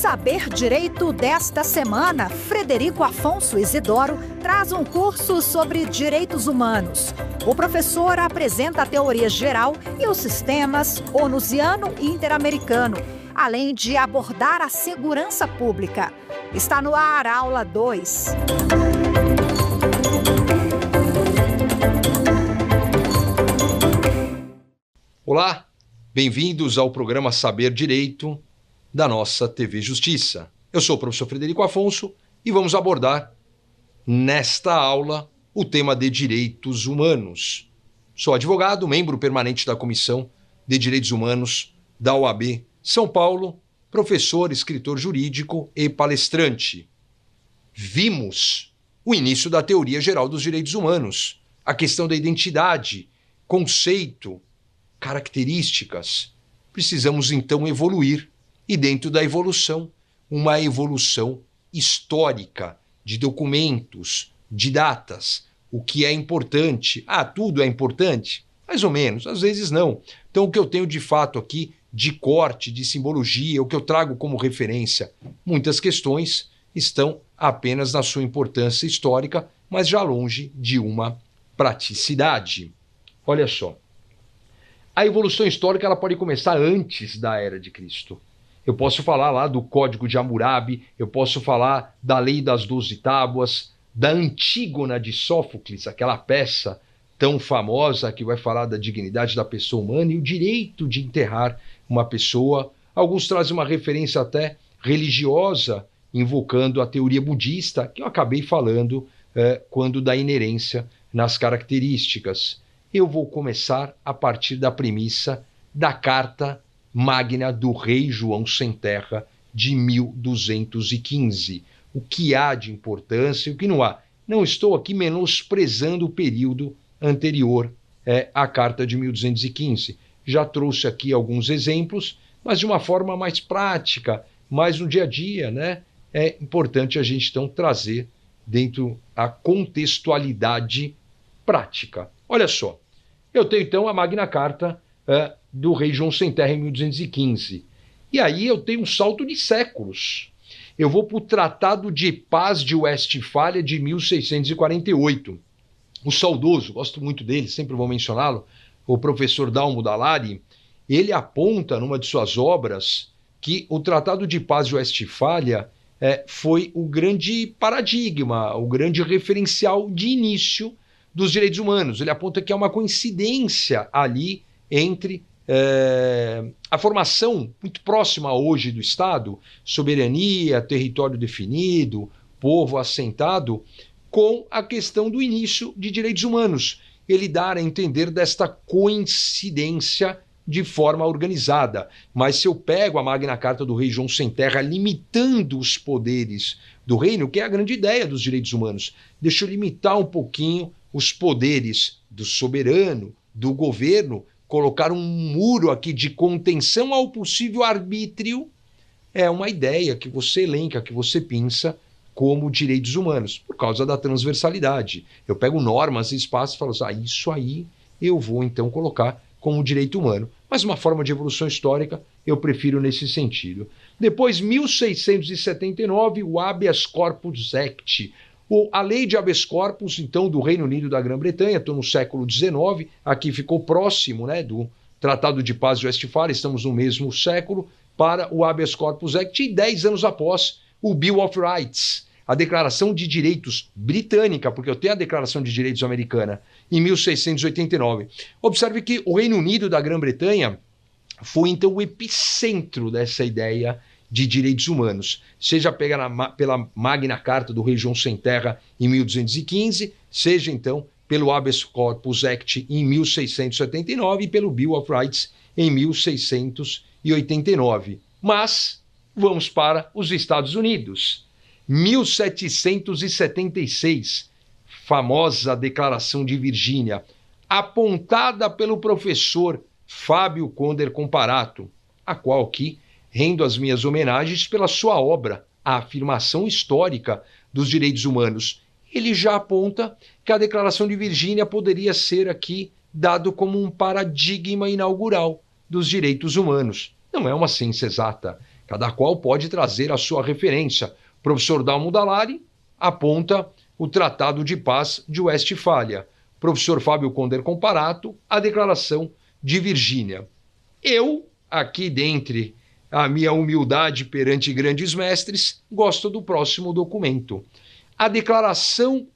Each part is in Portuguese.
Saber Direito desta semana, Frederico Afonso Isidoro traz um curso sobre direitos humanos. O professor apresenta a teoria geral e os sistemas onusiano e interamericano, além de abordar a segurança pública. Está no ar a aula 2. Olá, bem-vindos ao programa Saber Direito da nossa TV Justiça. Eu sou o professor Frederico Afonso e vamos abordar nesta aula o tema de direitos humanos. Sou advogado, membro permanente da Comissão de Direitos Humanos da OAB São Paulo, professor, escritor jurídico e palestrante. Vimos o início da teoria geral dos direitos humanos, a questão da identidade, conceito, características. Precisamos então evoluir e dentro da evolução, uma evolução histórica de documentos, de datas, o que é importante. Tudo é importante? Mais ou menos, às vezes não. Então o que eu tenho de fato aqui de corte, de simbologia, o que eu trago como referência, muitas questões estão apenas na sua importância histórica, mas já longe de uma praticidade. Olha só. A evolução histórica ela pode começar antes da Era de Cristo. Eu posso falar lá do Código de Hammurabi, eu posso falar da Lei das 12 Tábuas, da Antígona de Sófocles, aquela peça tão famosa que vai falar da dignidade da pessoa humana e o direito de enterrar uma pessoa. Alguns trazem uma referência até religiosa, invocando a teoria budista, que eu acabei falando quando da inerência nas características. Eu vou começar a partir da premissa da Carta Magna do Rei João Sem Terra de 1215. O que há de importância e o que não há. Não estou aqui menosprezando o período anterior à Carta de 1215. Já trouxe aqui alguns exemplos, mas de uma forma mais prática, mais no dia a dia, né? É importante a gente então trazer dentro a contextualidade prática. Olha só, eu tenho então a Magna Carta do Rei João Sem Terra em 1215. E aí eu tenho um salto de séculos. Eu vou para o Tratado de Paz de Westfália de 1648. O saudoso, gosto muito dele, sempre vou mencioná-lo, o professor Dalmo Dallari, ele aponta numa de suas obras que o Tratado de Paz de Westfália foi o grande paradigma, o grande referencial de início dos direitos humanos. Ele aponta que há uma coincidência ali entre a formação muito próxima hoje do Estado, soberania, território definido, povo assentado, com a questão do início de direitos humanos. Ele dá a entender desta coincidência de forma organizada. Mas se eu pego a Magna Carta do Rei João Sem Terra limitando os poderes do reino, que é a grande ideia dos direitos humanos, deixa eu limitar um pouquinho os poderes do soberano, do governo, colocar um muro aqui de contenção ao possível arbítrio, é uma ideia que você elenca, que você pensa como direitos humanos, por causa da transversalidade. Eu pego normas e espaços e falo assim, isso aí eu vou então colocar como direito humano. Mas uma forma de evolução histórica eu prefiro nesse sentido. Depois, 1679, o Habeas Corpus Act, a lei de habeas corpus, então, do Reino Unido da Grã-Bretanha, estou no século XIX, aqui ficou próximo, né, do Tratado de Paz de Westfália, estamos no mesmo século, para o Habeas Corpus Act, e 10 anos após, o Bill of Rights, a Declaração de Direitos britânica, porque eu tenho a Declaração de Direitos americana, em 1689. Observe que o Reino Unido da Grã-Bretanha foi, então, o epicentro dessa ideia de direitos humanos, seja pela Magna Carta do Rei João Sem Terra em 1215, seja então pelo Habeas Corpus Act em 1679 e pelo Bill of Rights em 1689. Mas vamos para os Estados Unidos. 1776, famosa Declaração de Virgínia, apontada pelo professor Fábio Conder Comparato, a qual aqui rendo as minhas homenagens pela sua obra, A Afirmação Histórica dos Direitos Humanos. Ele já aponta que a Declaração de Virgínia poderia ser aqui dado como um paradigma inaugural dos direitos humanos. Não é uma ciência exata. Cada qual pode trazer a sua referência. O professor Dalmo Dallari aponta o Tratado de Paz de Westfália. O professor Fábio Conder Comparato, a Declaração de Virgínia. Eu, aqui dentre a minha humildade perante grandes mestres, gosto do próximo documento. A Declaração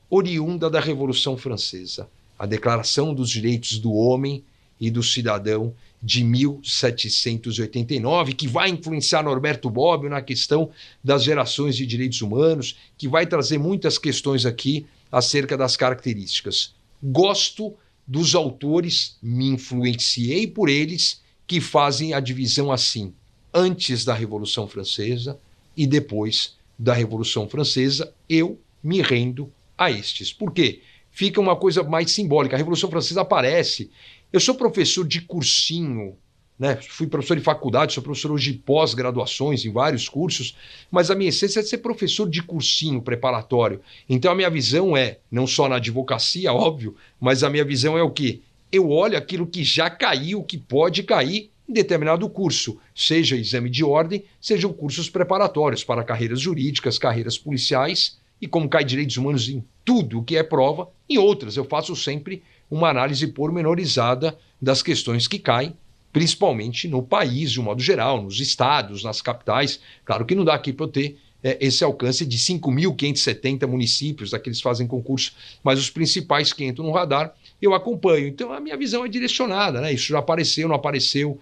oriunda da Revolução Francesa. A Declaração dos Direitos do Homem e do Cidadão de 1789, que vai influenciar Norberto Bobbio na questão das gerações de direitos humanos, que vai trazer muitas questões aqui acerca das características. Gosto dos autores, me influenciei por eles, que fazem a divisão assim, antes da Revolução Francesa e depois da Revolução Francesa, eu me rendo a estes. Por quê? Fica uma coisa mais simbólica. A Revolução Francesa aparece. Eu sou professor de cursinho, né? Fui professor de faculdade, sou professor hoje de pós-graduações em vários cursos, mas a minha essência é ser professor de cursinho preparatório. Então a minha visão é, não só na advocacia, óbvio, mas a minha visão é o quê? Eu olho aquilo que já caiu, que pode cair em determinado curso, seja exame de ordem, sejam cursos preparatórios para carreiras jurídicas, carreiras policiais, e como cai direitos humanos em tudo que é prova, em outras eu faço sempre uma análise pormenorizada das questões que caem, principalmente no país, de um modo geral, nos estados, nas capitais. Claro que não dá aqui para eu ter esse alcance de 5.570 municípios, daqueles que fazem concurso, mas os principais que entram no radar, eu acompanho. Então a minha visão é direcionada, né? Isso já apareceu, não apareceu.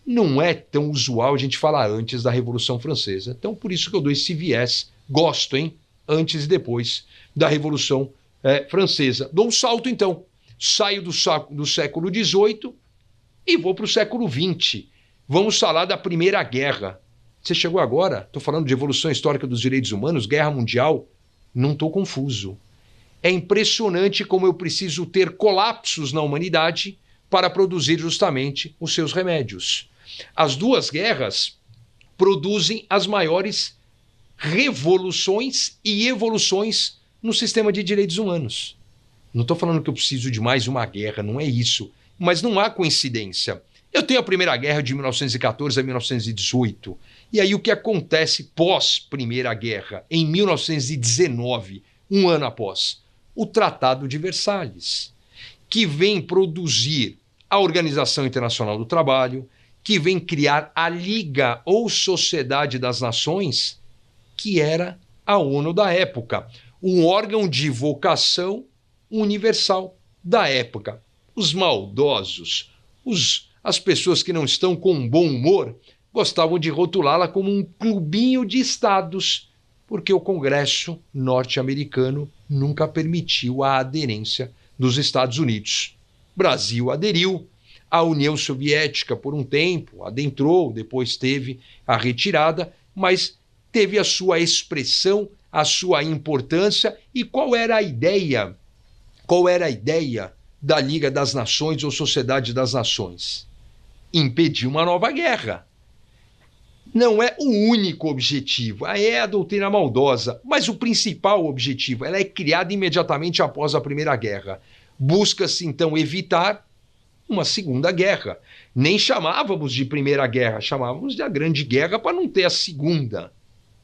Não é tão usual a gente falar antes da Revolução Francesa. Então por isso que eu dou esse viés. Gosto, hein? Antes e depois da Revolução Francesa. Dou um salto, então. Saio do século XVIII e vou para o século XX. Vamos falar da Primeira Guerra. Você chegou agora? Estou falando de evolução histórica dos direitos humanos, Guerra Mundial. Não estou confuso. É impressionante como eu preciso ter colapsos na humanidade para produzir justamente os seus remédios. As duas guerras produzem as maiores revoluções e evoluções no sistema de direitos humanos. Não estou falando que eu preciso de mais uma guerra, não é isso. Mas não há coincidência. Eu tenho a Primeira Guerra de 1914 a 1918. E aí o que acontece pós-Primeira Guerra, em 1919, um ano após? O Tratado de Versalhes, que vem produzir a Organização Internacional do Trabalho, que vem criar a Liga ou Sociedade das Nações, que era a ONU da época, um órgão de vocação universal da época. Os maldosos, as pessoas que não estão com bom humor, gostavam de rotulá-la como um clubinho de estados, porque o Congresso norte-americano nunca permitiu a aderência dos Estados Unidos. O Brasil aderiu, a União Soviética por um tempo adentrou, depois teve a retirada, mas teve a sua expressão, a sua importância. E qual era a ideia? Qual era a ideia da Liga das Nações ou Sociedade das Nações? Impedir uma nova guerra. Não é o único objetivo, é a doutrina maldosa, mas o principal objetivo. Ela é criada imediatamente após a Primeira Guerra. Busca-se, então, evitar uma Segunda Guerra. Nem chamávamos de Primeira Guerra, chamávamos de a Grande Guerra para não ter a Segunda.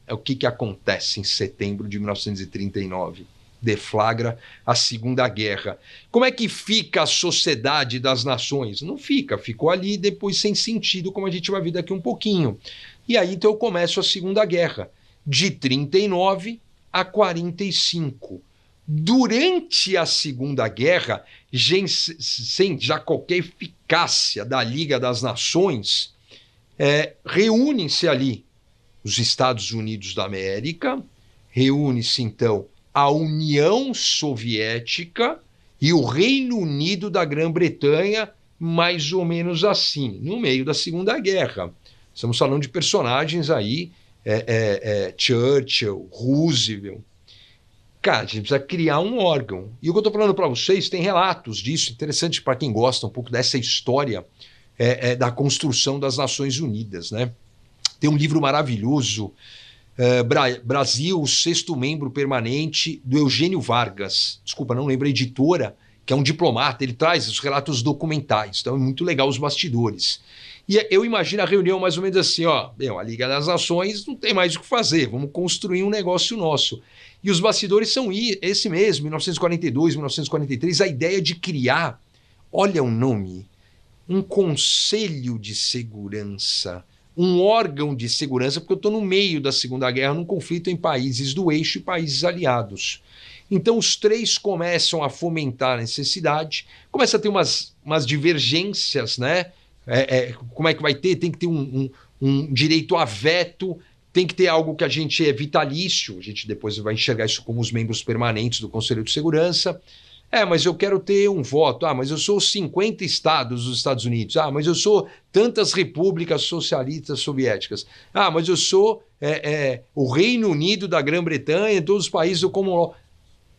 É o que acontece em setembro de 1939. Deflagra a Segunda Guerra. Como é que fica a Sociedade das Nações? Não fica, ficou ali depois sem sentido, como a gente vai ver daqui um pouquinho. E aí então eu começo a Segunda Guerra, de 39 a 45. Durante a Segunda Guerra, sem já qualquer eficácia da Liga das Nações, reúnem-se ali os Estados Unidos da América, reúne-se então a União Soviética e o Reino Unido da Grã-Bretanha, mais ou menos assim, no meio da Segunda Guerra. Estamos falando de personagens aí, Churchill, Roosevelt. Cara, a gente precisa criar um órgão. E o que eu estou falando para vocês, tem relatos disso, interessante para quem gosta um pouco dessa história da construção das Nações Unidas, né? Tem um livro maravilhoso, Brasil, o sexto membro permanente, do Eugênio Vargas. Desculpa, não lembro a editora, que é um diplomata, ele traz os relatos documentais, então é muito legal os bastidores. E eu imagino a reunião mais ou menos assim, ó, a Liga das Nações não tem mais o que fazer, vamos construir um negócio nosso. E os bastidores são esse mesmo, 1942, 1943, a ideia de criar, olha o nome, um Conselho de Segurança, um órgão de segurança, porque eu estou no meio da Segunda Guerra, num conflito em países do eixo e países aliados. Então os três começam a fomentar a necessidade, começa a ter umas divergências, né? Como é que vai ter? Tem que ter um direito a veto, tem que ter algo que a gente é vitalício, a gente depois vai enxergar isso como os membros permanentes do Conselho de Segurança. Mas eu quero ter um voto. Mas eu sou 50 estados dos Estados Unidos. Mas eu sou tantas repúblicas socialistas soviéticas. Mas eu sou o Reino Unido da Grã-Bretanha, todos os países do Commonwealth.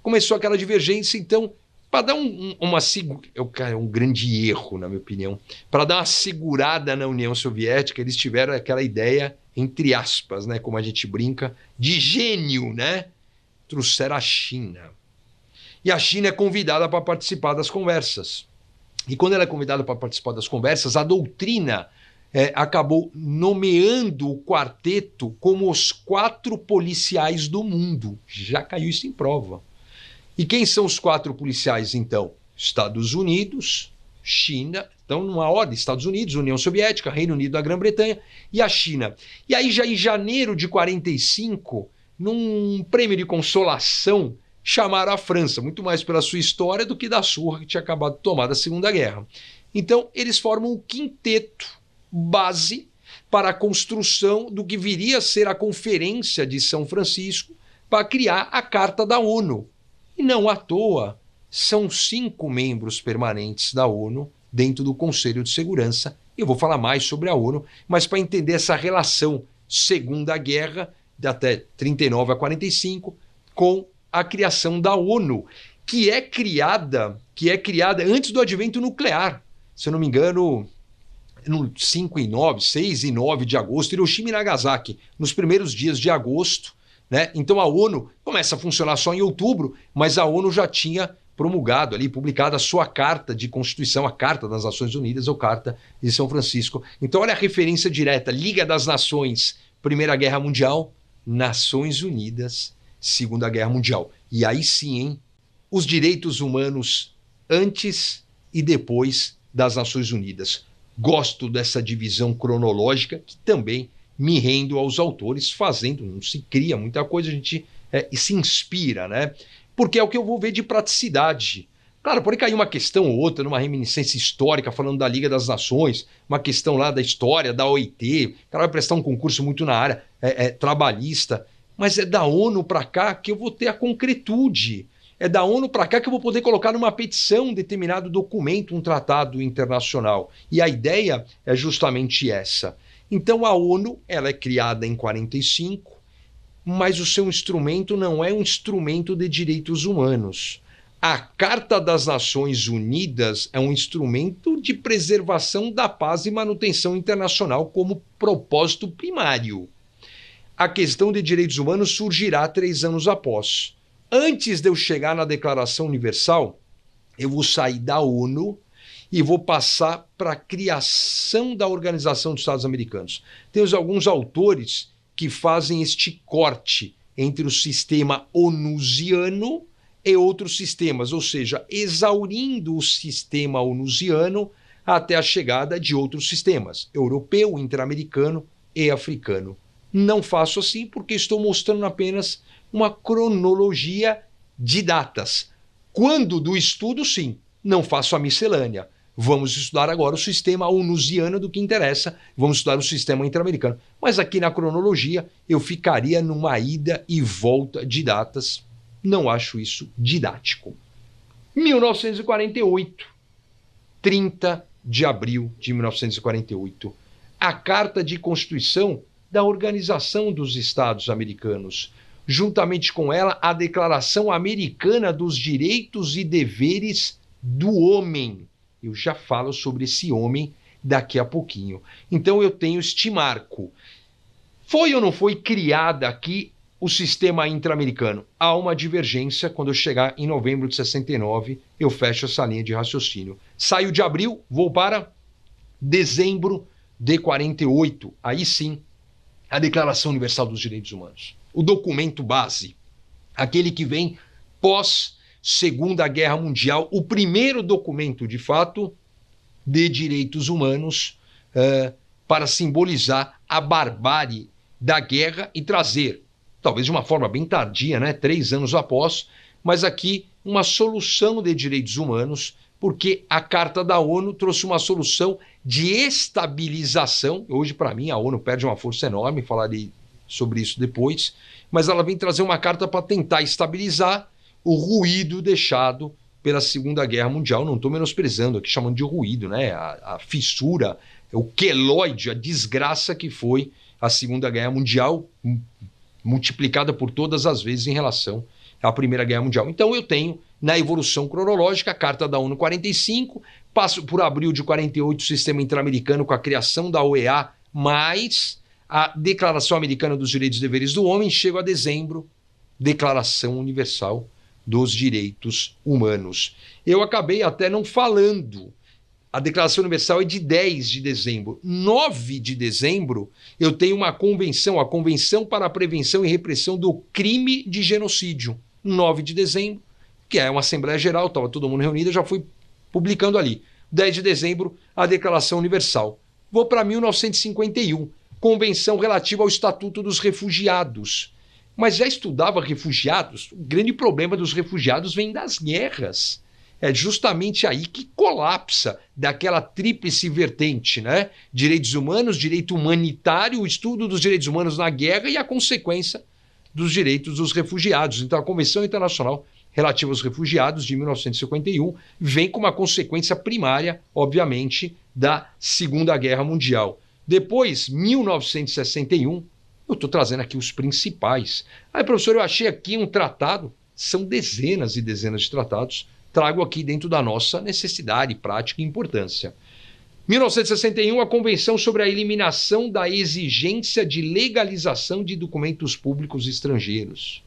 Começou aquela divergência, então, para dar um grande erro, na minha opinião, para dar uma segurada na União Soviética, eles tiveram aquela ideia, entre aspas, né, como a gente brinca, de gênio, né? Trouxeram a China. E a China é convidada para participar das conversas. E quando ela é convidada para participar das conversas, a doutrina acabou nomeando o quarteto como os 4 policiais do mundo. Já caiu isso em prova. E quem são os 4 policiais, então? Estados Unidos, China, então numa ordem, Estados Unidos, União Soviética, Reino Unido da Grã-Bretanha e a China. E aí já em janeiro de 45, num prêmio de consolação, chamaram a França, muito mais pela sua história do que da surra que tinha acabado de tomar da Segunda Guerra. Então eles formam um quinteto base para a construção do que viria a ser a Conferência de São Francisco para criar a Carta da ONU. E não à toa, são 5 membros permanentes da ONU dentro do Conselho de Segurança. Eu vou falar mais sobre a ONU, mas para entender essa relação Segunda Guerra, de até 39 a 45, com a criação da ONU, que é criada antes do advento nuclear. Se eu não me engano, no 6 e 9 de agosto, Hiroshima e Nagasaki, nos primeiros dias de agosto, né? Então a ONU começa a funcionar só em outubro, mas a ONU já tinha promulgado ali, publicado a sua Carta de Constituição, a Carta das Nações Unidas ou Carta de São Francisco. Então olha a referência direta, Liga das Nações, Primeira Guerra Mundial, Nações Unidas, Segunda Guerra Mundial. E aí sim, hein? Os direitos humanos antes e depois das Nações Unidas. Gosto dessa divisão cronológica que também me rendo aos autores fazendo, não se cria muita coisa, a gente se inspira, né? Porque é o que eu vou ver de praticidade. Claro, pode cair uma questão ou outra, numa reminiscência histórica, falando da Liga das Nações, uma questão lá da história, da OIT, o cara vai prestar um concurso muito na área trabalhista, mas é da ONU para cá que eu vou ter a concretude. É da ONU para cá que eu vou poder colocar numa petição um determinado documento, um tratado internacional. E a ideia é justamente essa. Então a ONU, ela é criada em 45, mas o seu instrumento não é um instrumento de direitos humanos. A Carta das Nações Unidas é um instrumento de preservação da paz e manutenção internacional como propósito primário. A questão de direitos humanos surgirá 3 anos após. Antes de eu chegar na Declaração Universal, eu vou sair da ONU e vou passar para a criação da Organização dos Estados Americanos. Temos alguns autores que fazem este corte entre o sistema onusiano e outros sistemas, ou seja, exaurindo o sistema onusiano até a chegada de outros sistemas, europeu, interamericano e africano. Não faço assim porque estou mostrando apenas uma cronologia de datas. Quando do estudo, sim, não faço a miscelânea. Vamos estudar agora o sistema onusiano do que interessa, vamos estudar o sistema interamericano. Mas aqui na cronologia eu ficaria numa ida e volta de datas. Não acho isso didático. 1948, 30 de abril de 1948, a Carta de Constituição da Organização dos Estados Americanos. Juntamente com ela, a Declaração Americana dos Direitos e Deveres do Homem. Eu já falo sobre esse homem daqui a pouquinho. Então eu tenho este marco. Foi ou não foi criada aqui o sistema interamericano? Há uma divergência. Quando eu chegar em novembro de 69, eu fecho essa linha de raciocínio. Saio de abril, vou para dezembro de 48, aí sim, a Declaração Universal dos Direitos Humanos. O documento base, aquele que vem pós Segunda Guerra Mundial, o primeiro documento, de fato, de direitos humanos para simbolizar a barbárie da guerra e trazer, talvez de uma forma bem tardia, né, 3 anos após, mas aqui uma solução de direitos humanos, porque a Carta da ONU trouxe uma solução de estabilização. Hoje, para mim, a ONU perde uma força enorme, falarei sobre isso depois, mas ela vem trazer uma carta para tentar estabilizar o ruído deixado pela Segunda Guerra Mundial. Não estou menosprezando aqui, chamando de ruído, né? A fissura, o queloide, a desgraça que foi a Segunda Guerra Mundial, multiplicada por todas as vezes em relação à Primeira Guerra Mundial. Então eu tenho, na evolução cronológica, a Carta da ONU 45, passo por abril de 48 o sistema interamericano com a criação da OEA, mais a Declaração Americana dos Direitos e Deveres do Homem, chego a dezembro, Declaração Universal dos Direitos Humanos. Eu acabei até não falando. A Declaração Universal é de 10 de dezembro. 9 de dezembro, eu tenho uma convenção, a Convenção para a Prevenção e Repressão do Crime de Genocídio. 9 de dezembro, que é uma Assembleia Geral, estava todo mundo reunido, eu já fui publicando ali. 10 de dezembro, a Declaração Universal. Vou para 1951, Convenção relativa ao Estatuto dos Refugiados. Mas já estudava refugiados? O grande problema dos refugiados vem das guerras. É justamente aí que colapsa daquela tríplice vertente, né? Direitos humanos, direito humanitário, o estudo dos direitos humanos na guerra e a consequência dos direitos dos refugiados. Então, a Convenção Internacional relativa aos refugiados de 1951 vem com uma consequência primária, obviamente, da Segunda Guerra Mundial. Depois, 1961, eu estou trazendo aqui os principais. Aí, professor, eu achei aqui um tratado, são dezenas e dezenas de tratados, trago aqui dentro da nossa necessidade, prática e importância. 1961, a Convenção sobre a Eliminação da Exigência de Legalização de Documentos Públicos Estrangeiros.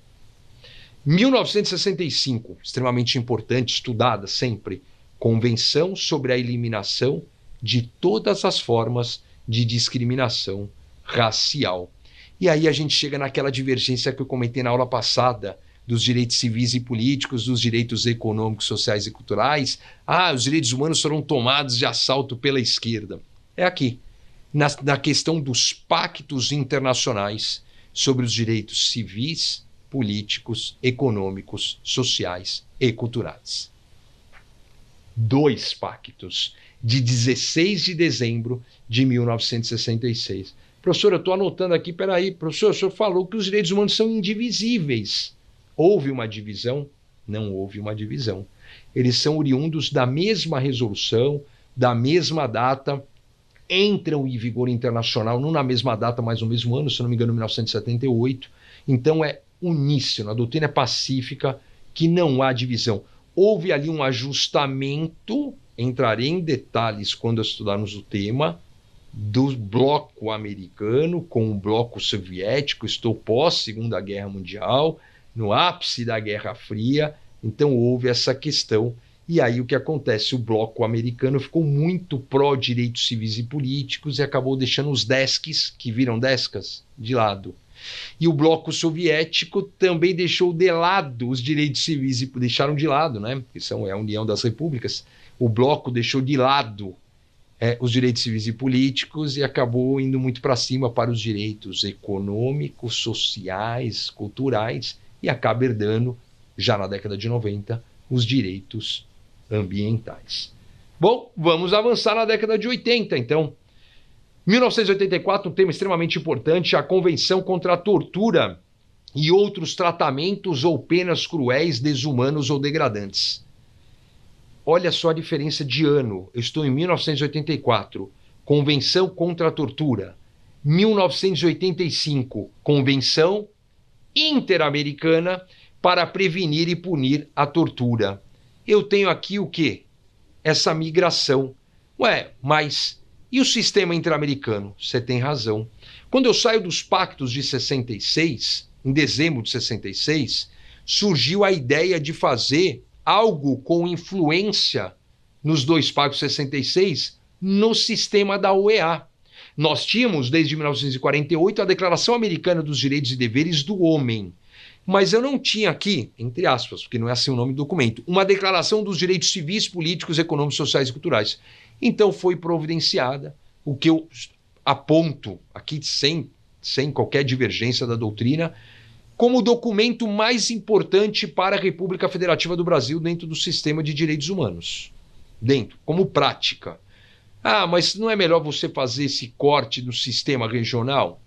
1965, extremamente importante, estudada sempre, Convenção sobre a Eliminação de todas as formas de discriminação racial. E aí a gente chega naquela divergência que eu comentei na aula passada, dos direitos civis e políticos, dos direitos econômicos, sociais e culturais. Os direitos humanos foram tomados de assalto pela esquerda. É aqui, na questão dos pactos internacionais sobre os direitos civis, políticos, econômicos, sociais e culturais. 2 pactos, de 16 de dezembro de 1966. Professor, eu estou anotando aqui, peraí, professor, o senhor falou que os direitos humanos são indivisíveis. Houve uma divisão? Não houve uma divisão. Eles são oriundos da mesma resolução, da mesma data, entram em vigor internacional, não na mesma data, mas no mesmo ano, se não me engano, 1978. Então é uníssono, a doutrina é pacífica, que não há divisão. Houve ali um ajustamento, entrarei em detalhes quando estudarmos o tema, do bloco americano com o bloco soviético, estou pós-Segunda Guerra Mundial, no ápice da Guerra Fria, então houve essa questão. E aí o que acontece? O bloco americano ficou muito pró-direitos civis e políticos e acabou deixando os desques, que viram descas, de lado. E o bloco soviético também deixou de lado os direitos civis, e deixaram de lado, né? Porque é a União das Repúblicas. O bloco deixou de lado os direitos civis e políticos e acabou indo muito para cima para os direitos econômicos, sociais, culturais, e acaba herdando, já na década de 90, os direitos ambientais. Bom, vamos avançar na década de 80, então. 1984, um tema extremamente importante, a Convenção contra a Tortura e outros tratamentos ou penas cruéis, desumanos ou degradantes. Olha só a diferença de ano. Eu estou em 1984, Convenção contra a Tortura. 1985, Convenção Interamericana para prevenir e punir a tortura. Eu tenho aqui o quê? Essa migração. Mas e o sistema interamericano? Você tem razão. Quando eu saio dos pactos de 66, em dezembro de 66, surgiu a ideia de fazer algo com influência nos 2 pactos de 66 no sistema da OEA. Nós tínhamos, desde 1948, a Declaração Americana dos Direitos e Deveres do Homem. Mas eu não tinha aqui, entre aspas, porque não é assim o nome do documento, uma Declaração dos Direitos Civis, Políticos, Econômicos, Sociais e Culturais. Então foi providenciada, o que eu aponto aqui sem qualquer divergência da doutrina, como o documento mais importante para a República Federativa do Brasil dentro do sistema de direitos humanos. Dentro, como prática. Ah, mas não é melhor você fazer esse corte no sistema regional?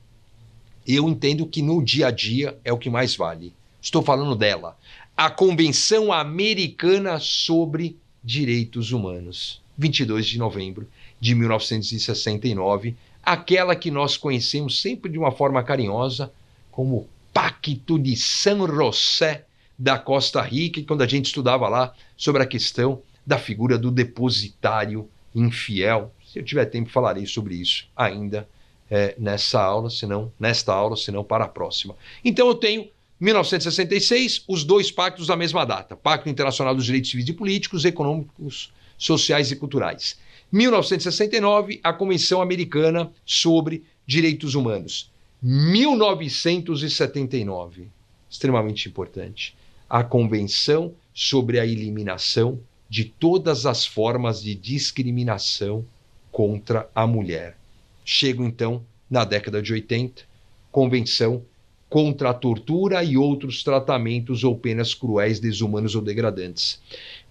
Eu entendo que no dia a dia é o que mais vale. Estou falando dela. A Convenção Americana sobre Direitos Humanos. 22 de novembro de 1969. Aquela que nós conhecemos sempre de uma forma carinhosa como Pacto de San José da Costa Rica, quando a gente estudava lá sobre a questão da figura do depositário infiel. Se eu tiver tempo, falarei sobre isso ainda nesta aula, se não para a próxima. Então eu tenho 1966, os dois pactos da mesma data. Pacto Internacional dos Direitos Civis e Políticos, Econômicos, Sociais e Culturais. 1969, a Convenção Americana sobre Direitos Humanos. 1979, extremamente importante, a Convenção sobre a Eliminação de todas as formas de discriminação contra a mulher. Chego, então, na década de 80, Convenção contra a tortura e outros tratamentos ou penas cruéis, desumanos ou degradantes.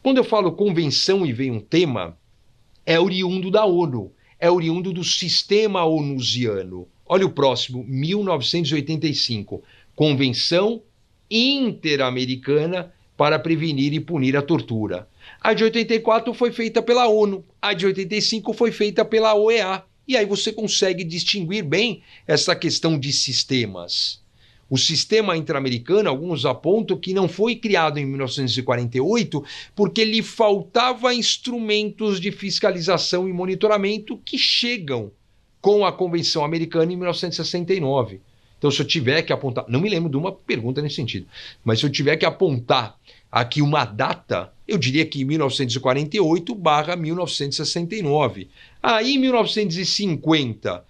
Quando eu falo convenção e vem um tema, é oriundo da ONU, é oriundo do sistema onusiano. Olha o próximo, 1985, Convenção Interamericana para prevenir e punir a tortura. A de 84 foi feita pela ONU, a de 85 foi feita pela OEA. E aí você consegue distinguir bem essa questão de sistemas. O sistema interamericano, alguns apontam que não foi criado em 1948 porque lhe faltava instrumentos de fiscalização e monitoramento que chegam com a Convenção Americana em 1969. Então, se eu tiver que apontar, não me lembro de uma pergunta nesse sentido, mas se eu tiver que apontar aqui uma data, eu diria que 1948/1969. Aí, em 1950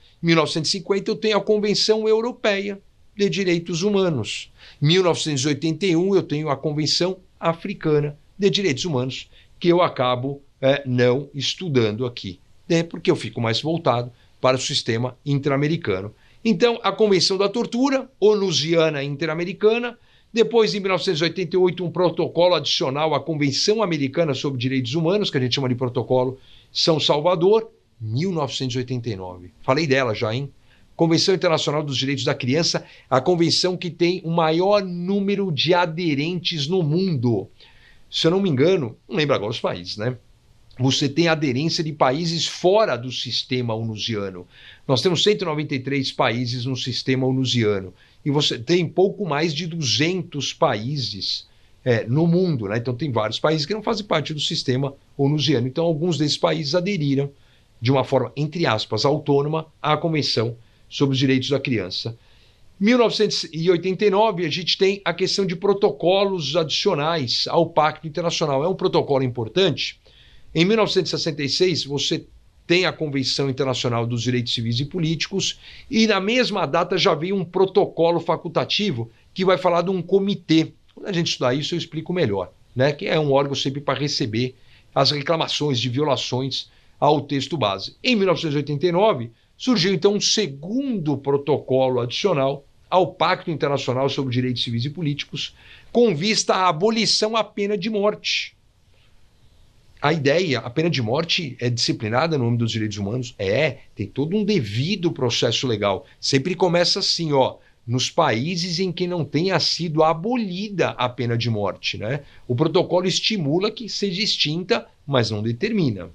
eu tenho a Convenção Europeia de Direitos Humanos. Em 1981 eu tenho a Convenção Africana de Direitos Humanos, que eu acabo não estudando aqui, né? Porque eu fico mais voltado para o sistema interamericano. Então, a Convenção da Tortura, onusiana interamericana. Depois, em 1988, um protocolo adicional à Convenção Americana sobre Direitos Humanos, que a gente chama de Protocolo São Salvador, 1989. Falei dela já, hein? Convenção Internacional dos Direitos da Criança, a convenção que tem o maior número de aderentes no mundo. Se eu não me engano, não lembro agora os países, né? Você tem aderência de países fora do sistema onusiano. Nós temos 193 países no sistema onusiano. E você tem pouco mais de 200 países no mundo, né? Então tem vários países que não fazem parte do sistema onusiano. Então alguns desses países aderiram de uma forma, entre aspas, autônoma à Convenção sobre os Direitos da Criança. 1989, a gente tem a questão de protocolos adicionais ao Pacto Internacional. É um protocolo importante. Em 1966, você tem a Convenção Internacional dos Direitos Civis e Políticos e na mesma data já veio um protocolo facultativo que vai falar de um comitê. Quando a gente estudar isso, eu explico melhor, né? Que é um órgão sempre para receber as reclamações de violações ao texto base. Em 1989, surgiu então um segundo protocolo adicional ao Pacto Internacional sobre Direitos Civis e Políticos, com vista à abolição à pena de morte. A ideia, a pena de morte é disciplinada no âmbito dos direitos humanos? Tem todo um devido processo legal. Sempre começa assim, nos países em que não tenha sido abolida a pena de morte, né? O protocolo estimula que seja extinta, mas não determina.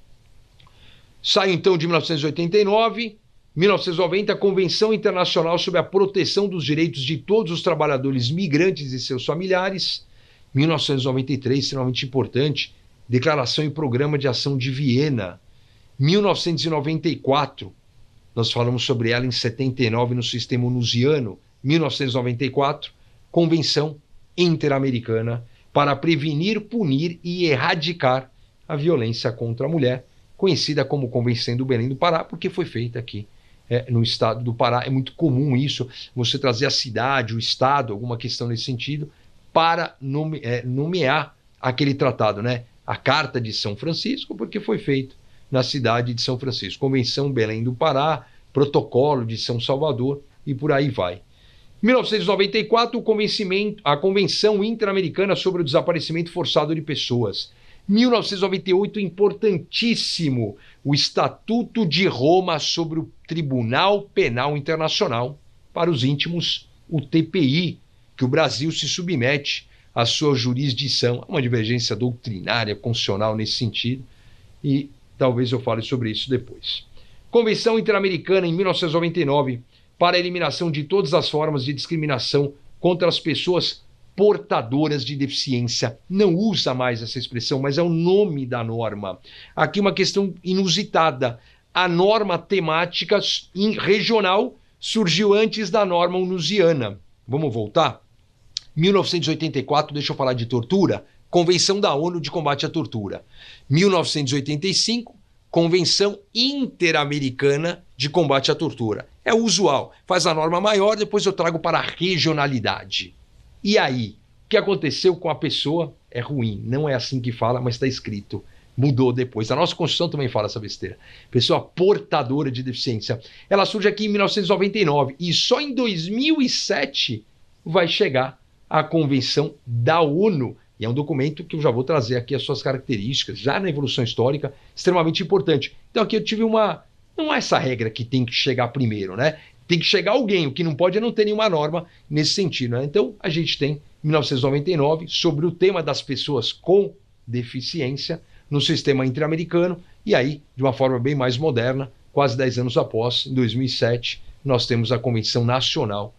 Sai então de 1989, 1990, a Convenção Internacional sobre a Proteção dos Direitos de Todos os Trabalhadores Migrantes e seus Familiares. 1993, extremamente importante, Declaração e Programa de Ação de Viena. 1994, nós falamos sobre ela em 79 no sistema onusiano. 1994, Convenção Interamericana para prevenir, punir e erradicar a violência contra a mulher, conhecida como Convenção do Belém do Pará, porque foi feita aqui no estado do Pará. É muito comum isso, você trazer a cidade, o estado, alguma questão nesse sentido, para nomear aquele tratado, né? A Carta de São Francisco, porque foi feito na cidade de São Francisco. Convenção Belém do Pará, Protocolo de São Salvador e por aí vai. 1994, a Convenção Interamericana sobre o Desaparecimento Forçado de Pessoas. 1998, importantíssimo, o Estatuto de Roma sobre o Tribunal Penal Internacional para os íntimos, o TPI, que o Brasil se submete à sua jurisdição. Há uma divergência doutrinária, constitucional nesse sentido, e talvez eu fale sobre isso depois. Convenção Interamericana, em 1999, para a eliminação de todas as formas de discriminação contra as pessoas portadoras de deficiência. Não usa mais essa expressão, mas é o nome da norma. Aqui uma questão inusitada. A norma temática regional surgiu antes da norma onusiana. Vamos voltar? 1984, deixa eu falar de tortura. Convenção da ONU de Combate à Tortura. 1985, Convenção Interamericana de Combate à Tortura. É o usual. Faz a norma maior, depois eu trago para a regionalidade. E aí? O que aconteceu com a pessoa é ruim. Não é assim que fala, mas está escrito. Mudou depois. A nossa Constituição também fala essa besteira. Pessoa portadora de deficiência. Ela surge aqui em 1999 e só em 2007 vai chegar a Convenção da ONU. E é um documento que eu já vou trazer aqui as suas características, já na evolução histórica, extremamente importante. Então aqui eu tive não é essa regra que tem que chegar primeiro, né? Tem que chegar alguém, o que não pode é não ter nenhuma norma nesse sentido, né? Então a gente tem 1999 sobre o tema das pessoas com deficiência no sistema interamericano, e aí, de uma forma bem mais moderna, quase 10 anos após, em 2007, nós temos a Convenção Nacional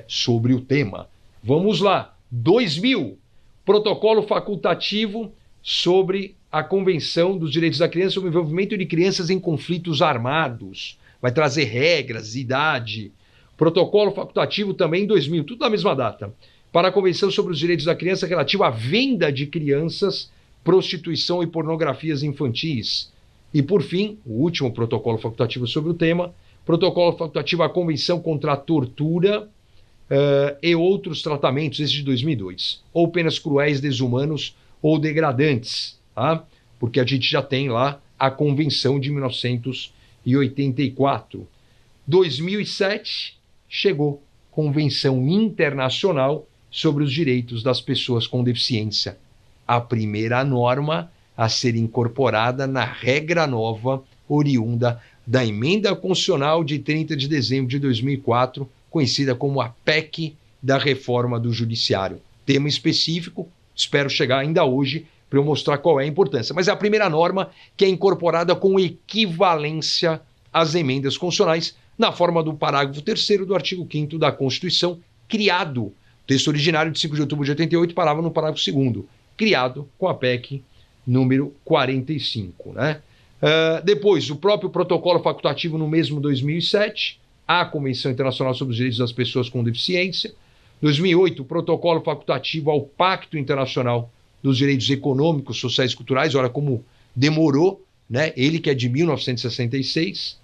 sobre o tema. Vamos lá, 2000, Protocolo Facultativo sobre a Convenção dos Direitos da Criança sobre o envolvimento de crianças em conflitos armados. Vai trazer regras, idade. Protocolo Facultativo também em 2000, tudo na mesma data, para a Convenção sobre os Direitos da Criança relativa à venda de crianças, prostituição e pornografias infantis. E, por fim, o último protocolo facultativo sobre o tema, Protocolo Facultativo à Convenção contra a Tortura e outros tratamentos, esse de 2002, ou penas cruéis, desumanos ou degradantes, tá? Porque a gente já tem lá a Convenção de 1984. 2007 chegou Convenção Internacional sobre os Direitos das Pessoas com Deficiência, a primeira norma a ser incorporada na regra nova oriunda da Emenda Constitucional de 30 de dezembro de 2004, conhecida como a PEC da Reforma do Judiciário. Tema específico, espero chegar ainda hoje para eu mostrar qual é a importância. Mas é a primeira norma que é incorporada com equivalência às emendas constitucionais na forma do parágrafo 3º do artigo 5º da Constituição, criado, texto originário de 5 de outubro de 88, parava no parágrafo 2º, criado com a PEC número 45. Né? Depois, o próprio protocolo facultativo no mesmo 2007, a Convenção Internacional sobre os Direitos das Pessoas com Deficiência. 2008, o protocolo facultativo ao Pacto Internacional dos Direitos Econômicos, Sociais e Culturais, olha como demorou, né? Ele que é de 1966.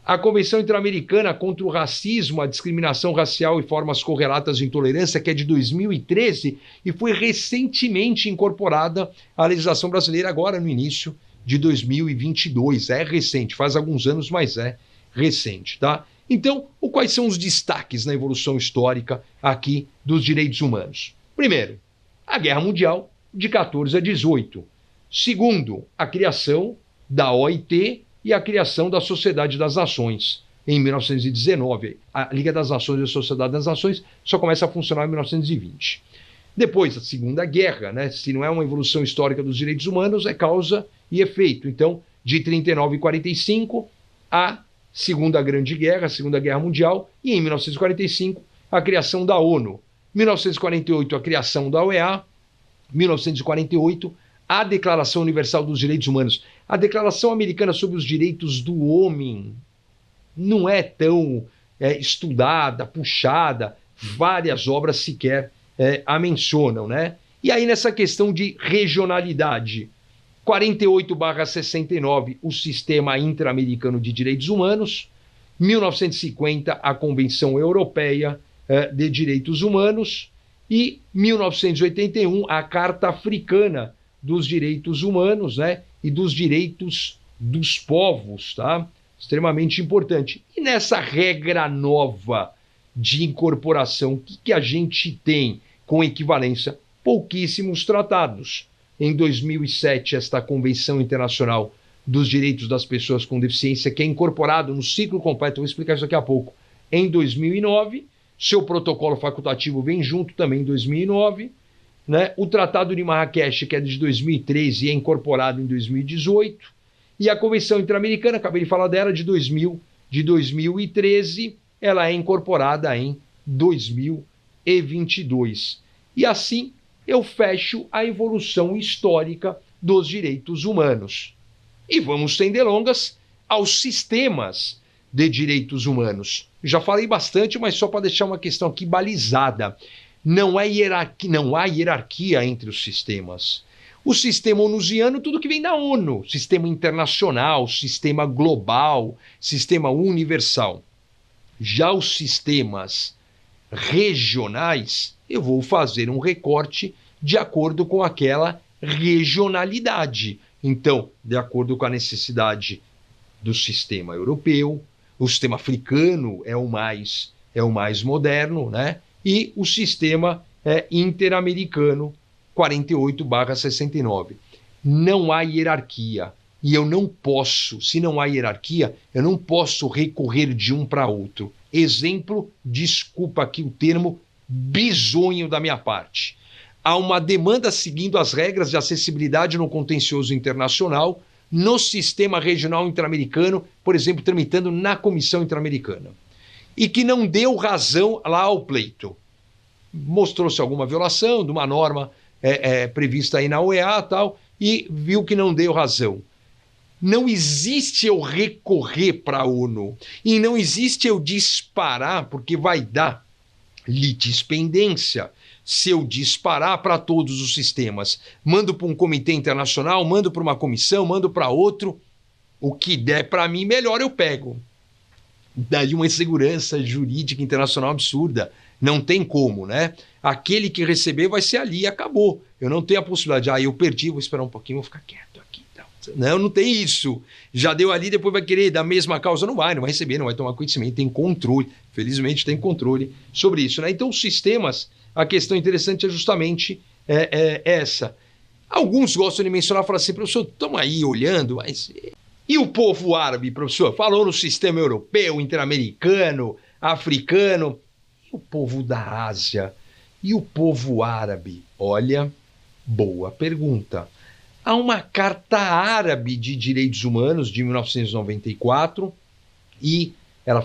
A Convenção Interamericana contra o Racismo, a Discriminação Racial e Formas Correlatas de Intolerância, que é de 2013 e foi recentemente incorporada à legislação brasileira agora no início de 2022. É recente, faz alguns anos, mas é recente, tá? Então, quais são os destaques na evolução histórica aqui dos direitos humanos? Primeiro, a Guerra Mundial de 14 a 18. Segundo, a criação da OIT e a criação da Sociedade das Nações, em 1919. A Liga das Nações e a Sociedade das Nações só começa a funcionar em 1920. Depois, a Segunda Guerra, né? Se não é uma evolução histórica dos direitos humanos, é causa e efeito. Então, de 39 e 45, a Segunda Grande Guerra, a Segunda Guerra Mundial, e em 1945, a criação da ONU. 1948, a criação da OEA. 1948, a Declaração Universal dos Direitos Humanos. A Declaração Americana sobre os Direitos do Homem não é tão estudada, puxada, várias obras sequer a mencionam, né? E aí nessa questão de regionalidade, 48/69, o Sistema Interamericano de Direitos Humanos, 1950, a Convenção Europeia de Direitos Humanos e 1981, a Carta Africana dos Direitos Humanos, né, e dos direitos dos povos, tá? Extremamente importante. E nessa regra nova de incorporação, o que a gente tem com equivalência? Pouquíssimos tratados. Em 2007, esta Convenção Internacional dos Direitos das Pessoas com Deficiência, que é incorporado no ciclo completo, eu vou explicar isso daqui a pouco, em 2009, seu protocolo facultativo vem junto também em 2009, né? O Tratado de Marrakech, que é de 2013 e é incorporado em 2018, e a Convenção Interamericana, acabei de falar dela, de 2013, ela é incorporada em 2022. E assim eu fecho a evolução histórica dos direitos humanos. E vamos, sem delongas, aos sistemas de direitos humanos. Já falei bastante, mas só para deixar uma questão aqui balizada. Não há hierarquia entre os sistemas. O sistema onusiano, tudo que vem da ONU, sistema internacional, sistema global, sistema universal. Já os sistemas regionais, eu vou fazer um recorte de acordo com aquela regionalidade. Então, de acordo com a necessidade do sistema europeu, o sistema africano é o mais moderno, né? E o sistema interamericano 48/69. Não há hierarquia. E eu não posso, se não há hierarquia, eu não posso recorrer de um para outro. Exemplo, desculpa aqui o termo, bizonho da minha parte. Há uma demanda seguindo as regras de acessibilidade no contencioso internacional, no sistema regional interamericano, por exemplo, tramitando na Comissão Interamericana. E que não deu razão lá ao pleito. Mostrou-se alguma violação de uma norma prevista aí na OEA tal, e viu que não deu razão. Não existe eu recorrer para a ONU e não existe eu disparar, porque vai dar litispendência se eu disparar para todos os sistemas. Mando para um comitê internacional, mando para uma comissão, mando para outro. O que der para mim, melhor eu pego. Daí uma insegurança jurídica internacional absurda. Não tem como, né? Aquele que receber vai ser ali e acabou. Eu não tenho a possibilidade. Eu perdi, vou esperar um pouquinho, vou ficar quieto aqui. Não tem isso. Já deu ali, depois vai querer da mesma causa. Não vai receber, não vai tomar conhecimento. Tem controle. Felizmente tem controle sobre isso, né? Então os sistemas, a questão interessante é justamente essa. Alguns gostam de mencionar, falam assim, professor, estamos aí olhando, mas... E o povo árabe, professor? Falou no sistema europeu, interamericano, africano. E o povo da Ásia? E o povo árabe? Olha, boa pergunta. Há uma Carta Árabe de Direitos Humanos de 1994 e ela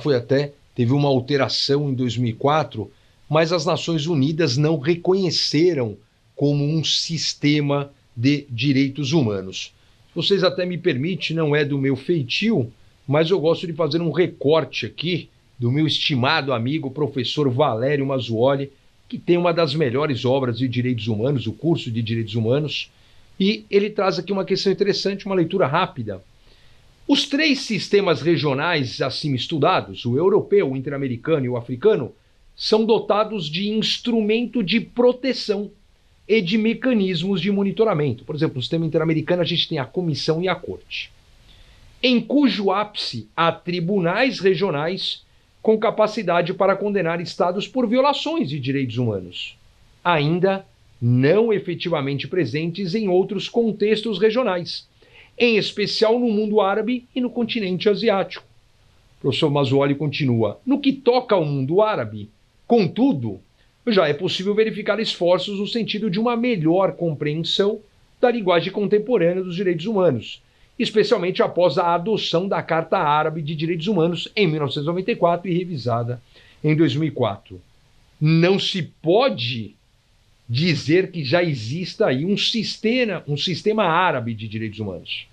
teve uma alteração em 2004, mas as Nações Unidas não reconheceram como um sistema de direitos humanos. Vocês até me permitem, não é do meu feitio, mas eu gosto de fazer um recorte aqui do meu estimado amigo professor Valério Mazzuoli, que tem uma das melhores obras de direitos humanos, o curso de direitos humanos, e ele traz aqui uma questão interessante, uma leitura rápida. Os 3 sistemas regionais acima estudados, o europeu, o interamericano e o africano, são dotados de instrumento de proteção e de mecanismos de monitoramento. Por exemplo, no sistema interamericano a gente tem a comissão e a corte, em cujo ápice há tribunais regionais com capacidade para condenar estados por violações de direitos humanos, ainda não efetivamente presentes em outros contextos regionais, em especial no mundo árabe e no continente asiático. O professor Mazzuoli continua. No que toca ao mundo árabe, contudo, já é possível verificar esforços no sentido de uma melhor compreensão da linguagem contemporânea dos direitos humanos, especialmente após a adoção da Carta Árabe de Direitos Humanos em 1994 e revisada em 2004. Não se pode dizer que já exista aí um sistema árabe de direitos humanos,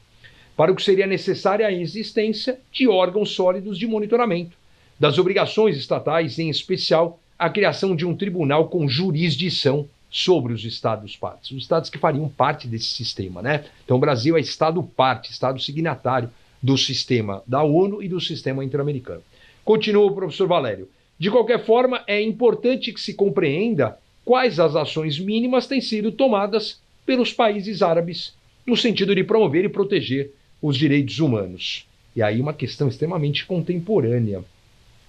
para o que seria necessária a existência de órgãos sólidos de monitoramento das obrigações estatais, em especial a criação de um tribunal com jurisdição sobre os estados-partes, os estados que fariam parte desse sistema, né? Então o Brasil é estado-parte, estado signatário do sistema da ONU e do sistema interamericano. Continua o professor Valério. De qualquer forma, é importante que se compreenda quais as ações mínimas têm sido tomadas pelos países árabes no sentido de promover e proteger os direitos humanos. E aí uma questão extremamente contemporânea.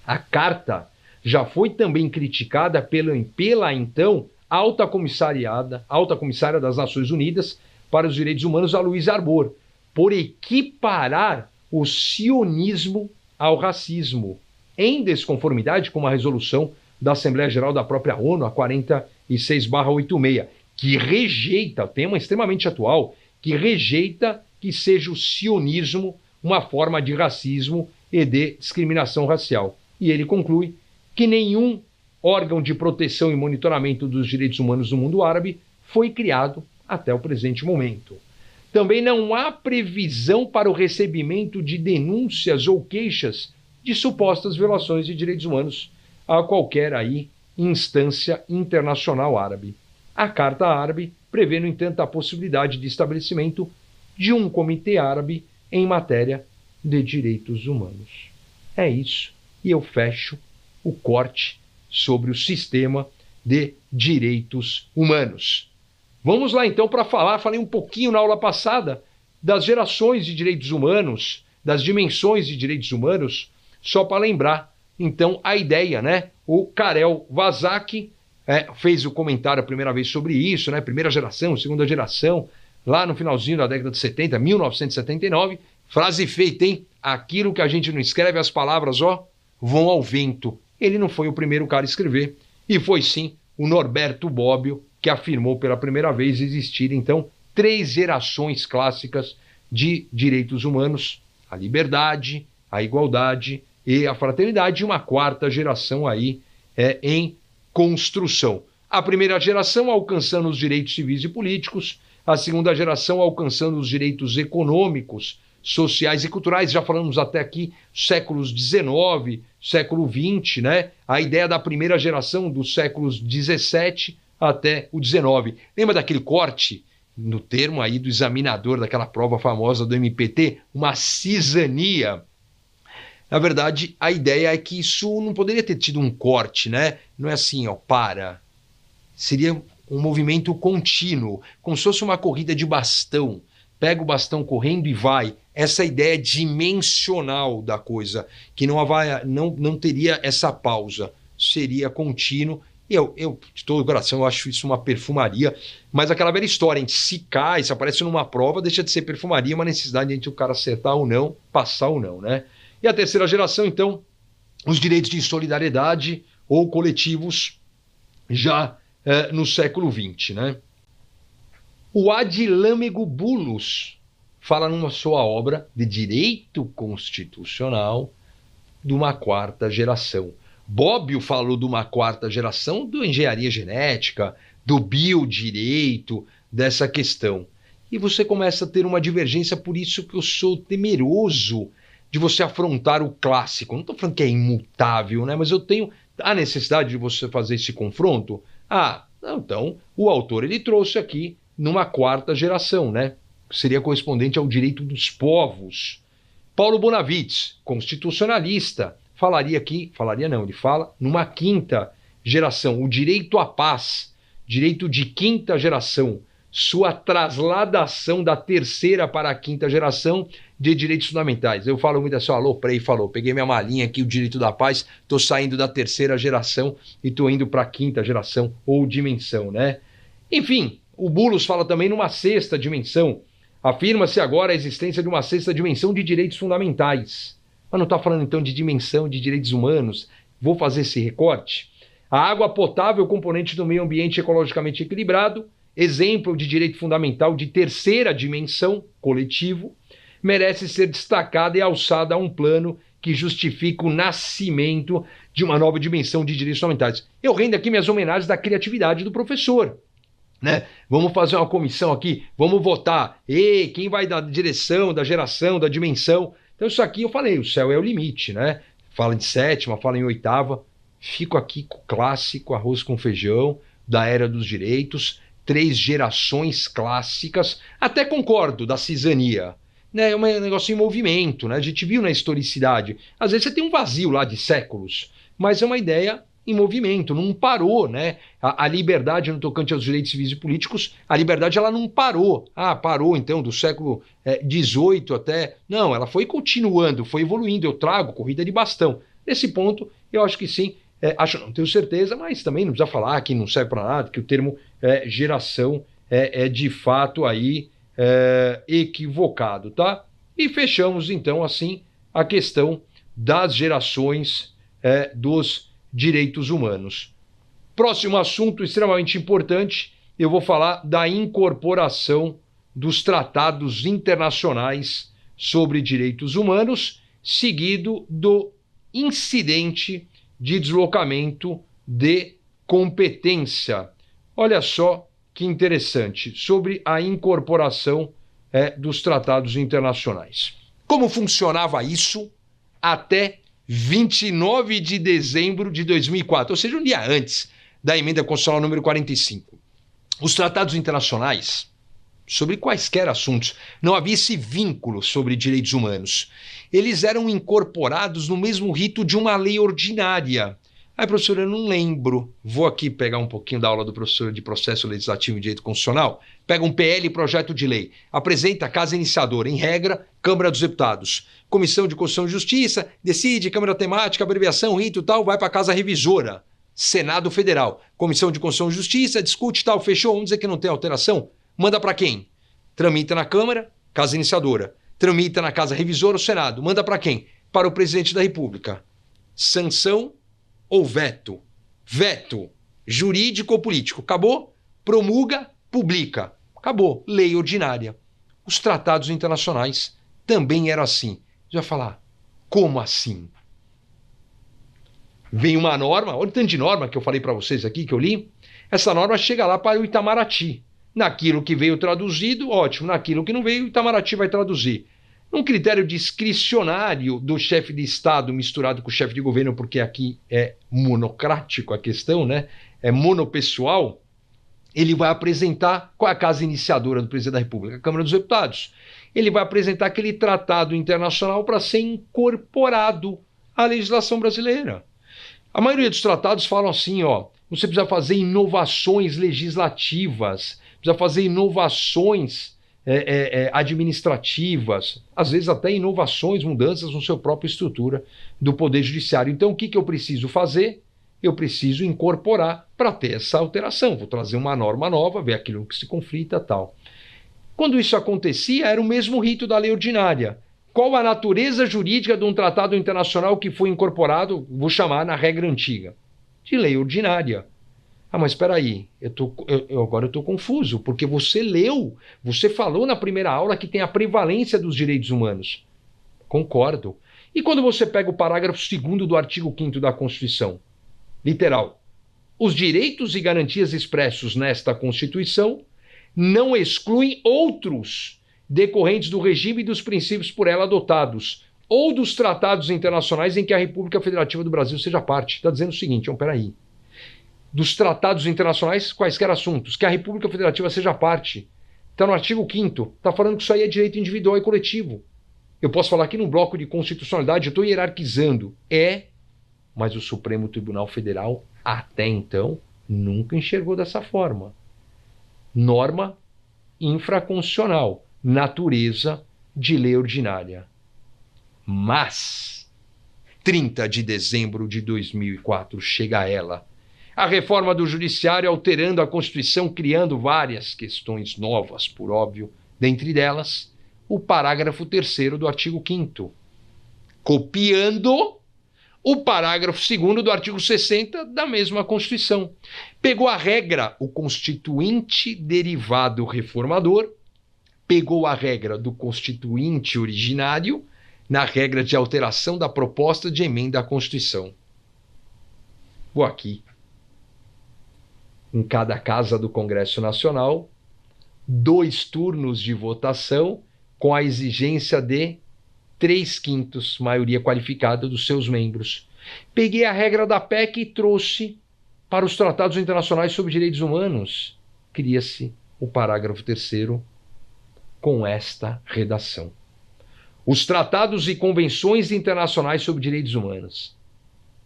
A carta já foi também criticada pela então alta comissária das Nações Unidas para os Direitos Humanos, a Louise Arbour, por equiparar o sionismo ao racismo, em desconformidade com uma resolução da Assembleia Geral da própria ONU, a 46/86, que rejeita, tema extremamente atual, que rejeita que seja o sionismo uma forma de racismo e de discriminação racial. E ele conclui que nenhum órgão de proteção e monitoramento dos direitos humanos no mundo árabe foi criado até o presente momento. Também não há previsão para o recebimento de denúncias ou queixas de supostas violações de direitos humanos a qualquer instância internacional árabe. A Carta Árabe prevê, no entanto, a possibilidade de estabelecimento de um comitê árabe em matéria de direitos humanos. É isso. E eu fecho o corte sobre o sistema de direitos humanos. Vamos lá então para falei um pouquinho na aula passada das gerações de direitos humanos, das dimensões de direitos humanos, só para lembrar então a ideia, né? O Karel Vazak fez o comentário a primeira vez sobre isso, né? Primeira geração, segunda geração, lá no finalzinho da década de 70, 1979, frase feita, hein? Aquilo que a gente não escreve, as palavras, vão ao vento. Ele não foi o primeiro cara a escrever, e foi sim o Norberto Bobbio que afirmou pela primeira vez existir, então, 3 gerações clássicas de direitos humanos: a liberdade, a igualdade e a fraternidade, e uma 4ª geração em construção. A primeira geração alcançando os direitos civis e políticos, a segunda geração alcançando os direitos econômicos, sociais e culturais. Já falamos até aqui séculos XIX, século XX, né? A ideia da primeira geração dos séculos XVII até o XIX. Lembra daquele corte no termo do examinador daquela prova famosa do MPT? Uma cisania. Na verdade, a ideia é que isso não poderia ter tido um corte, né? Não é assim, seria um movimento contínuo, como se fosse uma corrida de bastão. Pega o bastão correndo e vai. Essa ideia dimensional da coisa, que não teria essa pausa, seria contínuo. E eu, de todo o coração, eu acho isso uma perfumaria, mas aquela velha história, se cai, se aparece numa prova, deixa de ser perfumaria, uma necessidade entre o cara acertar ou não, passar ou não, né? E a terceira geração, então, os direitos de solidariedade ou coletivos, já no século XX, né? O Adilâmego Bulus fala numa sua obra de direito constitucional de uma 4ª geração. Bobbio falou de uma 4ª geração do engenharia genética, do biodireito, dessa questão. E você começa a ter uma divergência, por isso que eu sou temeroso de você afrontar o clássico. Não estou falando que é imutável, né? Mas eu tenho a necessidade de você fazer esse confronto. Então, o autor ele trouxe aqui numa 4ª geração, né? Seria correspondente ao direito dos povos. Paulo Bonavides, constitucionalista, ele fala numa 5ª geração, o direito à paz, direito de 5ª geração, sua trasladação da 3ª para a 5ª geração de direitos fundamentais. Eu falo muito assim, peguei minha malinha aqui, o direito da paz, estou saindo da 3ª geração e estou indo para a 5ª geração ou dimensão, né? Enfim, o Bulus fala também numa 6ª dimensão. Afirma-se agora a existência de uma 6ª dimensão de direitos fundamentais. Mas não está falando então de dimensão de direitos humanos. Vou fazer esse recorte. A água potável, componente do meio ambiente ecologicamente equilibrado, exemplo de direito fundamental de 3ª dimensão, coletivo, merece ser destacada e alçada a um plano que justifica o nascimento de uma nova dimensão de direitos fundamentais. Eu rendo aqui minhas homenagens da criatividade do professor, né? Vamos fazer uma comissão aqui, vamos votar. Quem vai dar direção, da geração, da dimensão? Então isso aqui eu falei, o céu é o limite, né? Fala em 7ª, fala em 8ª. Fico aqui com o clássico, arroz com feijão, da era dos direitos, 3 gerações clássicas. Até concordo da cisania. né, é um negócio em movimento, né? A gente viu na historicidade. Às vezes você tem um vazio lá de séculos, mas é uma ideia em movimento, não parou, né? A liberdade no tocante aos direitos civis e políticos, a liberdade ela não parou. Ah, parou então do século XVIII até... Não, ela foi continuando, foi evoluindo. Eu trago corrida de bastão. Nesse ponto, eu acho que sim. Acho, não tenho certeza, mas também não precisa falar que não serve para nada, que o termo geração é de fato aí equivocado, tá? E fechamos então assim a questão das gerações dos direitos humanos. Próximo assunto extremamente importante, eu vou falar da incorporação dos tratados internacionais sobre direitos humanos, seguido do incidente de deslocamento de competência. Olha só que interessante, sobre a incorporação dos tratados internacionais. Como funcionava isso até 29 de dezembro de 2004, ou seja, um dia antes da emenda constitucional número 45. Os tratados internacionais, sobre quaisquer assuntos, não havia esse vínculo sobre direitos humanos. Eles eram incorporados no mesmo rito de uma lei ordinária. Aí, professor, eu não lembro. Vou aqui pegar um pouquinho da aula do professor de Processo Legislativo e Direito Constitucional. Pega um PL, projeto de lei. Apresenta a casa iniciadora, em regra, Câmara dos Deputados. Comissão de Constituição e Justiça, decide, Câmara Temática, abreviação, rito e tal, vai para a casa revisora. Senado Federal. Comissão de Constituição e Justiça, discute tal, fechou, vamos dizer que não tem alteração. Manda para quem? Tramita na Câmara, casa iniciadora. Tramita na casa revisora, o Senado. Manda para quem? Para o presidente da República. Sanção ou veto? Veto. Jurídico ou político? Acabou? Promulga, publica. Acabou. Lei ordinária. Os tratados internacionais também eram assim. Você vai falar, como assim? Vem uma norma, olha o tanto de norma que eu falei para vocês aqui, que eu li. Essa norma chega lá para o Itamaraty. Naquilo que veio traduzido, ótimo. Naquilo que não veio, o Itamaraty vai traduzir. Um critério discricionário do chefe de Estado misturado com o chefe de governo, porque aqui é monocrático a questão, né? É monopessoal. Ele vai apresentar qual é a casa iniciadora do presidente da República? A Câmara dos Deputados. Ele vai apresentar aquele tratado internacional para ser incorporado à legislação brasileira. A maioria dos tratados falam assim, ó, você precisa fazer inovações legislativas, precisa fazer inovações administrativas, às vezes até inovações, mudanças na sua própria estrutura do Poder Judiciário. Então, o que eu preciso fazer? Eu preciso incorporar para ter essa alteração. Vou trazer uma norma nova, ver aquilo que se conflita e tal. Quando isso acontecia, era o mesmo rito da lei ordinária. Qual a natureza jurídica de um tratado internacional que foi incorporado, vou chamar na regra antiga? De lei ordinária. Ah, mas espera aí, agora eu estou confuso, porque você leu, você falou na primeira aula que tem a prevalência dos direitos humanos. Concordo. E quando você pega o parágrafo 2º do artigo 5º da Constituição? Literal. Os direitos e garantias expressos nesta Constituição não excluem outros decorrentes do regime e dos princípios por ela adotados, ou dos tratados internacionais em que a República Federativa do Brasil seja parte. Está dizendo o seguinte, peraí. Dos tratados internacionais, quaisquer assuntos, que a República Federativa seja parte. Está no artigo 5º, está falando que isso aí é direito individual e coletivo. Eu posso falar aqui no bloco de constitucionalidade, eu estou hierarquizando. Mas o Supremo Tribunal Federal, até então, nunca enxergou dessa forma. Norma infraconstitucional, natureza de lei ordinária. Mas, 30 de dezembro de 2004, chega ela. A reforma do Judiciário alterando a Constituição, criando várias questões novas, por óbvio, dentre delas, o parágrafo 3º do artigo 5º, copiando o parágrafo 2º do artigo 60 da mesma Constituição. Pegou a regra, o constituinte derivado reformador, pegou a regra do constituinte originário na regra de alteração da proposta de emenda à Constituição. Vou aqui. Em cada casa do Congresso Nacional, 2 turnos de votação com a exigência de 3/5 maioria qualificada dos seus membros. Peguei a regra da PEC e trouxe para os tratados internacionais sobre direitos humanos. Cria-se o parágrafo 3º com esta redação. Os tratados e convenções internacionais sobre direitos humanos.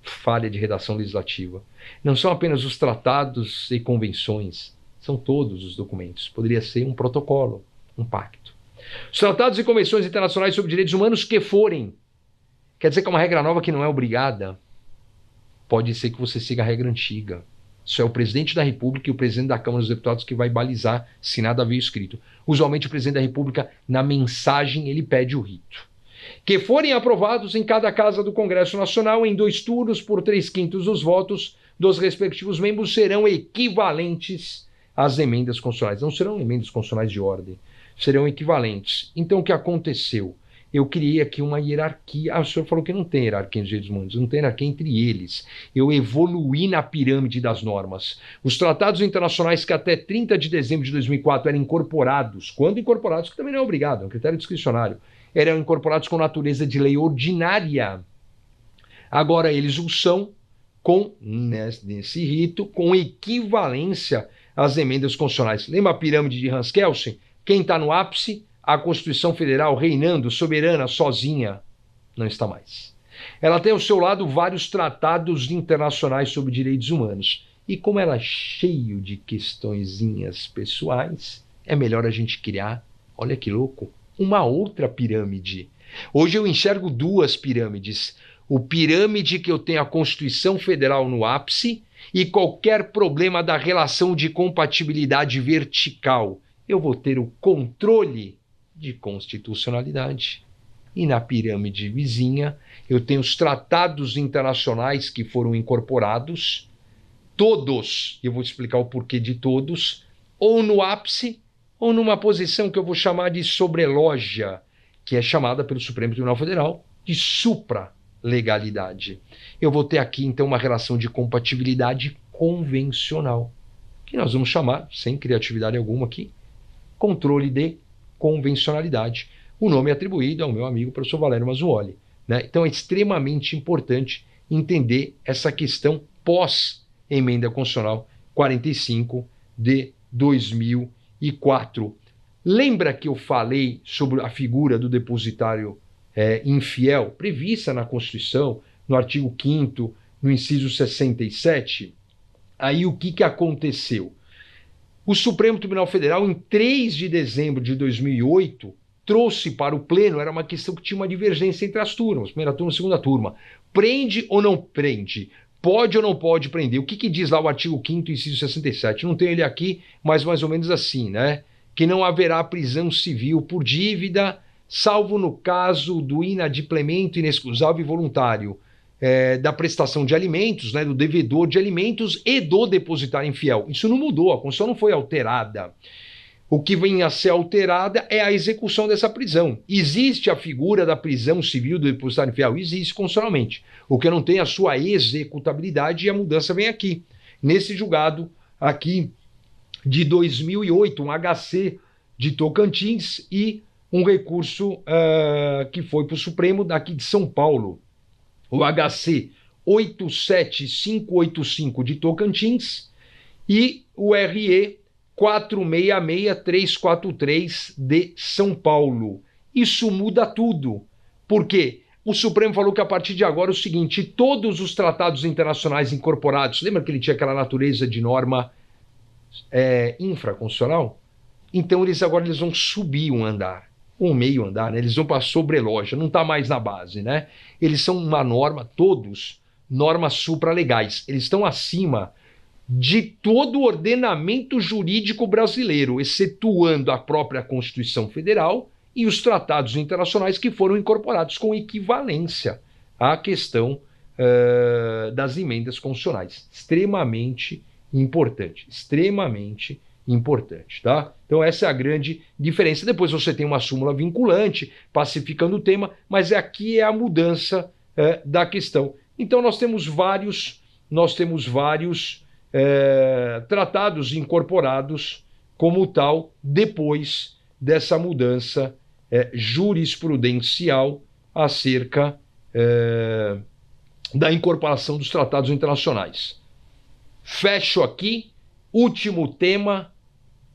Falha de redação legislativa. Não são apenas os tratados e convenções, são todos os documentos. Poderia ser um protocolo, um pacto. Os tratados e convenções internacionais sobre direitos humanos que forem. Quer dizer que é uma regra nova que não é obrigada. Pode ser que você siga a regra antiga. Isso é o presidente da República e o presidente da Câmara dos Deputados que vai balizar se nada veio escrito. Usualmente o presidente da República, na mensagem, ele pede o rito. Que forem aprovados em cada casa do Congresso Nacional em 2 turnos por 3/5 dos votos dos respectivos membros serão equivalentes às emendas constitucionais. Não serão emendas constitucionais de ordem, serão equivalentes. Então o que aconteceu? Eu criei aqui uma hierarquia. O senhor falou que não tem hierarquia nos direitos humanos, não tem hierarquia entre eles. Eu evoluí na pirâmide das normas. Os tratados internacionais que até 30 de dezembro de 2004 eram incorporados, quando incorporados, que também não é obrigado, é um critério discricionário, eram incorporados com natureza de lei ordinária. Agora eles o são nesse rito, com equivalência às emendas constitucionais. Lembra a pirâmide de Hans Kelsen? Quem está no ápice? A Constituição Federal reinando, soberana, sozinha, não está mais. Ela tem ao seu lado vários tratados internacionais sobre direitos humanos. E como ela é cheio de questõezinhas pessoais, é melhor a gente criar, olha que louco, uma outra pirâmide. Hoje eu enxergo 2 pirâmides. O pirâmide que eu tenho a Constituição Federal no ápice e qualquer problema da relação de compatibilidade vertical. Eu vou ter o controle de constitucionalidade. E na pirâmide vizinha, eu tenho os tratados internacionais que foram incorporados, todos, eu vou explicar o porquê de todos, ou no ápice, ou numa posição que eu vou chamar de sobrelógia, que é chamada pelo Supremo Tribunal Federal de supralegalidade. Eu vou ter aqui, então, uma relação de compatibilidade convencional, que nós vamos chamar, sem criatividade alguma aqui, controle de convencionalidade. O nome é atribuído ao meu amigo professor Valério Mazzuoli, né? Então é extremamente importante entender essa questão pós-emenda constitucional 45 de 2004. Lembra que eu falei sobre a figura do depositário infiel, prevista na Constituição, no artigo 5º, no inciso 67? Aí o que aconteceu? O Supremo Tribunal Federal, em 3 de dezembro de 2008, trouxe para o pleno, era uma questão que tinha uma divergência entre as turmas, primeira turma e segunda turma. Prende ou não prende? Pode ou não pode prender? O que diz lá o artigo 5º, inciso 67? Não tenho ele aqui, mas mais ou menos assim, né? Que não haverá prisão civil por dívida, salvo no caso do inadimplemento inexcusável e voluntário, da prestação de alimentos, né, do devedor de alimentos e do depositário infiel. Isso não mudou, a Constituição não foi alterada. O que vem a ser alterada é a execução dessa prisão. Existe a figura da prisão civil do depositário infiel? Existe constitucionalmente. O que não tem a sua executabilidade, e a mudança vem aqui. Nesse julgado aqui de 2008, um HC de Tocantins e um recurso que foi para o Supremo daqui de São Paulo. O HC 87585 de Tocantins e o RE 466343 de São Paulo. Isso muda tudo. Por quê? O Supremo falou que a partir de agora é o seguinte: todos os tratados internacionais incorporados, lembra que ele tinha aquela natureza de norma infraconstitucional? Então agora eles vão subir um andar. Um meio andar, né? Eles vão para a sobrelógia, não está mais na base, né? Eles são uma norma, todos, normas supralegais. Eles estão acima de todo o ordenamento jurídico brasileiro, excetuando a própria Constituição Federal e os tratados internacionais que foram incorporados com equivalência à questão das emendas constitucionais. Extremamente importante, tá? Então essa é a grande diferença. Depois você tem uma súmula vinculante, pacificando o tema, mas aqui é a mudança da questão. Então nós temos vários tratados incorporados como tal depois dessa mudança jurisprudencial acerca da incorporação dos tratados internacionais. Fecho aqui, último tema: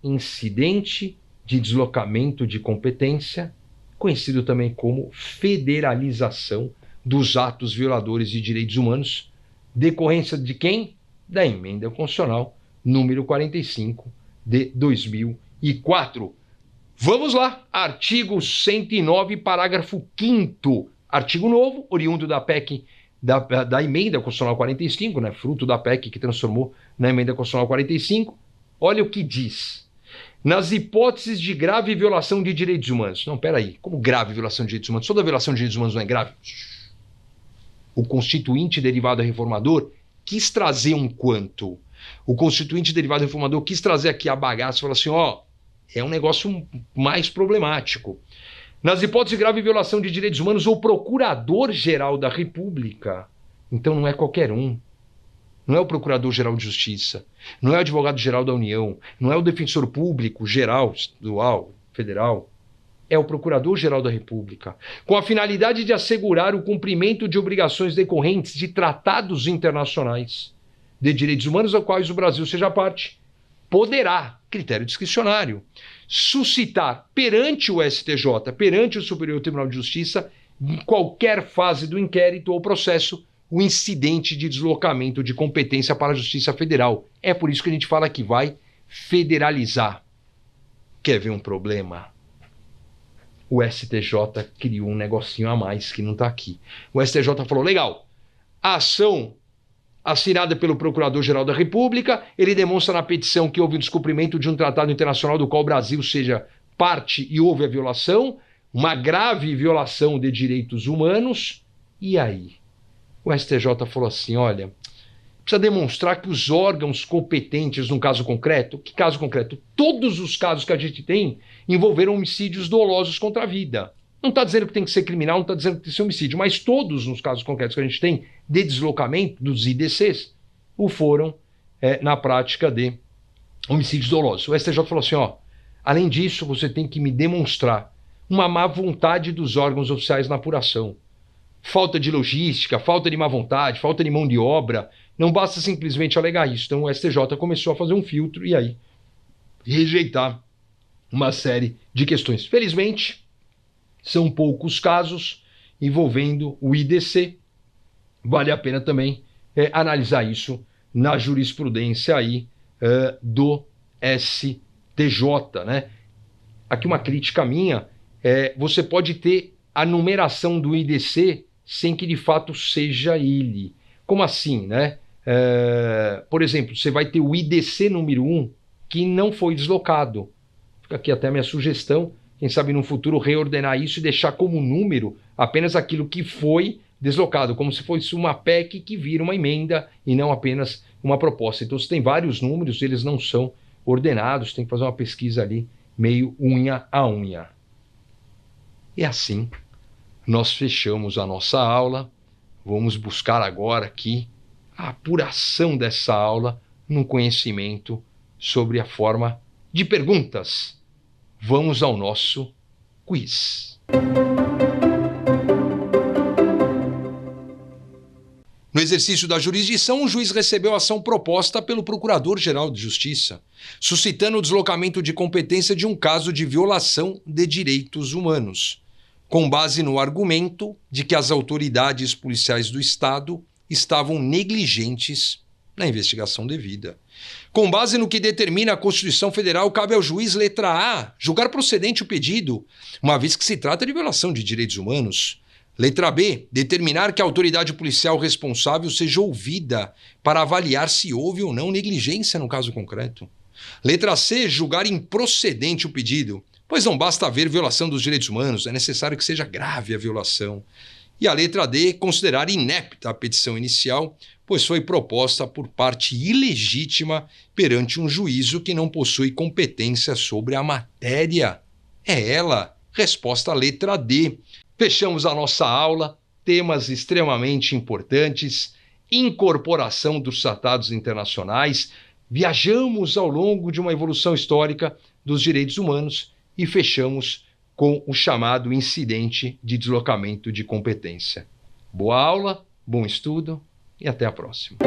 incidente de deslocamento de competência conhecido também como federalização dos atos violadores de direitos humanos, decorrência de quem? Da Emenda Constitucional número 45 de 2004. Vamos lá, artigo 109, parágrafo 5º, artigo novo, oriundo da PEC, da Emenda Constitucional 45, né, fruto da PEC que transformou na Emenda Constitucional 45. Olha o que diz. Nas hipóteses de grave violação de direitos humanos. Não, peraí, como grave violação de direitos humanos? Toda violação de direitos humanos não é grave? O constituinte derivado reformador quis trazer um quanto? O constituinte derivado reformador quis trazer aqui a bagaça e falar assim, ó, é um negócio mais problemático. Nas hipóteses de grave violação de direitos humanos, o Procurador-Geral da República, então não é qualquer um, não é o Procurador-Geral de Justiça, não é o Advogado-Geral da União, não é o Defensor Público Geral, estadual, federal, é o Procurador-Geral da República, com a finalidade de assegurar o cumprimento de obrigações decorrentes de tratados internacionais de direitos humanos aos quais o Brasil seja parte, poderá, critério discricionário, suscitar perante o STJ, perante o Superior Tribunal de Justiça, em qualquer fase do inquérito ou processo, o incidente de deslocamento de competência para a Justiça Federal. É por isso que a gente fala que vai federalizar. Quer ver um problema? O STJ criou um negocinho a mais que não está aqui. O STJ falou, legal, a ação assinada pelo Procurador-Geral da República, ele demonstra na petição que houve o descumprimento de um tratado internacional do qual o Brasil seja parte e houve a violação, uma grave violação de direitos humanos. E aí? O STJ falou assim, olha, precisa demonstrar que os órgãos competentes num caso concreto, que caso concreto? Todos os casos que a gente tem envolveram homicídios dolosos contra a vida. Não está dizendo que tem que ser criminal, não está dizendo que tem que ser homicídio, mas todos os casos concretos que a gente tem de deslocamento dos IDCs o foram na prática de homicídios dolosos. O STJ falou assim, ó, além disso, você tem que me demonstrar uma má vontade dos órgãos oficiais na apuração. Falta de logística, falta de má vontade, falta de mão de obra. Não basta simplesmente alegar isso. Então o STJ começou a fazer um filtro e aí rejeitar uma série de questões. Felizmente, são poucos casos envolvendo o IDC. Vale a pena também analisar isso na jurisprudência aí do STJ, né? Aqui uma crítica minha, você pode ter a numeração do IDC sem que de fato seja ele. Como assim, né? Por exemplo, você vai ter o IDC número 1 que não foi deslocado. Fica aqui até a minha sugestão, quem sabe no futuro reordenar isso e deixar como número apenas aquilo que foi deslocado, como se fosse uma PEC que vira uma emenda e não apenas uma proposta. Então, se tem vários números, eles não são ordenados, tem que fazer uma pesquisa ali, meio unha a unha. E assim, nós fechamos a nossa aula. Vamos buscar agora aqui a apuração dessa aula no conhecimento sobre a forma de perguntas. Vamos ao nosso quiz. No exercício da jurisdição, o juiz recebeu a ação proposta pelo Procurador-Geral de Justiça, suscitando o deslocamento de competência de um caso de violação de direitos humanos, com base no argumento de que as autoridades policiais do Estado estavam negligentes na investigação devida. Com base no que determina a Constituição Federal, cabe ao juiz, letra A, julgar procedente o pedido, uma vez que se trata de violação de direitos humanos. Letra B, determinar que a autoridade policial responsável seja ouvida para avaliar se houve ou não negligência no caso concreto. Letra C, julgar improcedente o pedido, pois não basta haver violação dos direitos humanos, é necessário que seja grave a violação. E a letra D, considerar inepta a petição inicial, pois foi proposta por parte ilegítima perante um juízo que não possui competência sobre a matéria. É ela, resposta letra D. Fechamos a nossa aula, temas extremamente importantes, incorporação dos tratados internacionais, viajamos ao longo de uma evolução histórica dos direitos humanos e fechamos com o chamado incidente de deslocamento de competência. Boa aula, bom estudo e até a próxima.